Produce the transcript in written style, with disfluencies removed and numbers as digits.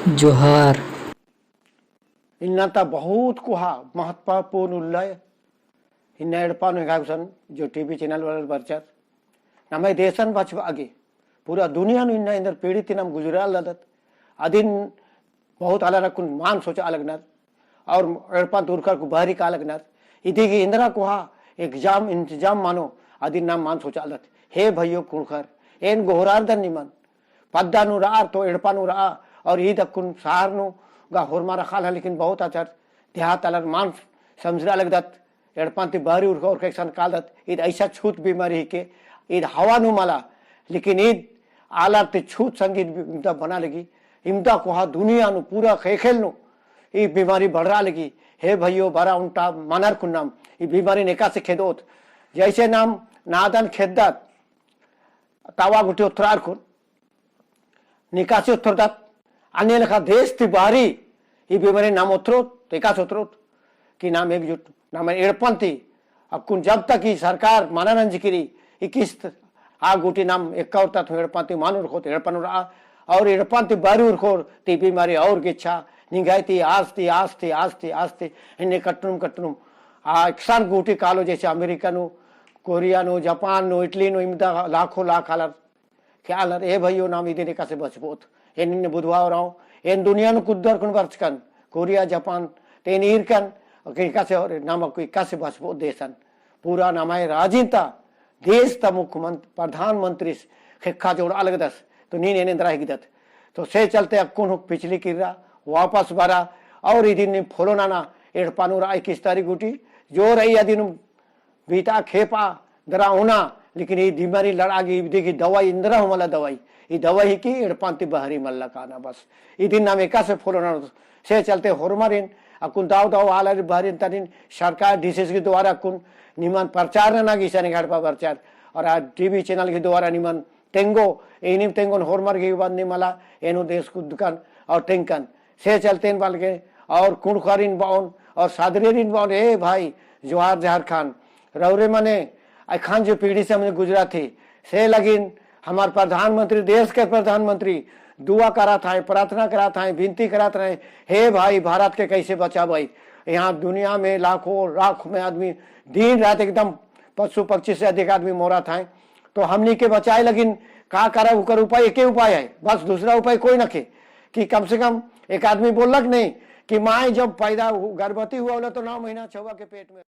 जोहार इन्ना बहुत कुहा महत्वपूर्ण उल्लय इन्ना एडपान हेगासन जो टीवी चैनल वाले बरचत नमे देशन बच आगे पूरा दुनिया नु इन्ना इंदर पीड़ित नम गुजराल लदत अदिन बहुत अलग रकुन मान सोचा अलग नर और एडपान दूरकर को बाहरी का अलग नर इधी की इंदिरा कुहा एग्जाम इंतजाम मानो अदिन नाम मान सोचा अलग हे भैयो कुणखर एन गोहरार दन निमन पद्दा नु रा तो एडपानु रा और ईद अकुन सार नु गा होरमा रखाल है लेकिन बहुत अच्छा देहात अलग मान समझरा लग दत एडपांति बाहरी उर्ख और कैसन काल दत ईद ऐसा छूत बीमारी के ईद हवा नु माला लेकिन ईद आला ते छूत संगीत इमदा बना लगी इमदा कोहा दुनिया नु पूरा खेखेल नु ये बीमारी बढ़ रहा लगी हे भैयो बरा उल्टा मनर कुन नाम ये बीमारी नेका से खेदोत जैसे नाम नादन खेदत तावा गुटी उत्तरार कुन निकासी उत्तरदात अन्य लेखा देश ती बाहरी ये बीमारी नाम उतरोत एकास उतरोत कि नाम एकजुट नाम एड़पंथी अकुन जब तक ही सरकार मानानंद जिकिरी 21 आ गुटी नाम एकावता तो एड़पंथी मानुर खोत एड़पनुर और एड़पंथी बारी उरखोर ती बीमारी और गिच्छा निगायती आस्ती आस्ती आस्ती आस्ती इन्हें कट्टनुम एक्सान गुटी कालो जैसे अमेरिका नु कोरिया नु जापान नु इटली नु इमदा लाखों लाख आलर ख्याल ए भैयो नाम इधर का से बचबोत एन बुधवार राव एन दुनिया नु कुद्दर कुन बर्चकन कोरिया जापान तेन ईरकन का से और नाम कोई का से बचबोत देशन पूरा नामाय राजिता देश ता मुख्यमंत्री प्रधानमंत्री खेखा जोड़ अलग दस तो नीन एने दरा हिगदत तो से चलते अकुन पिछली किरा वापस बारा और इदिन ने फोलो नाना एड़पानु राय किस तारी गुटी जो रही अदिन बीता खेपा दरा होना लेकिन ये बीमारी लड़ागी देखी दवाई इंदिरा हमला दवाई ये दवाई की एड़पांति बहरी मल्ला काना बस ये दिन नाम एका से फोलो ना से चलते होरमरिन अकुन दाव दाव आला बहरीन तनिन सरकार डिसेस के द्वारा अकुन निमन प्रचार ना गिसा घाट पर प्रचार और आज टीवी चैनल के द्वारा निमन तेंगो एनिम तेंगो होरमर के बाद निमला एनो देश को दुकान और टेंकन से चलते बाल के और कुणखरिन बाउन और सादरेरिन बाउन ए भाई जोहार जहर खान रौरे मने खान जो पीढ़ी से हमने गुजरा थी से लगिन हमारे प्रधानमंत्री देश के प्रधानमंत्री दुआ करा था प्रार्थना करा था विनती करा था हे भाई भारत के कैसे बचा भाई यहाँ दुनिया में लाखों लाख में आदमी दिन रात एकदम पशु पक्षी से अधिक आदमी मोरा था तो हमनी के बचाए लगिन का करा उकर उपाय एक उपाय है बस दूसरा उपाय कोई न के कि कम से कम एक आदमी बोलक नहीं कि माए जब पैदा गर्भवती हुआ तो 9 महीना छुआ के पेट में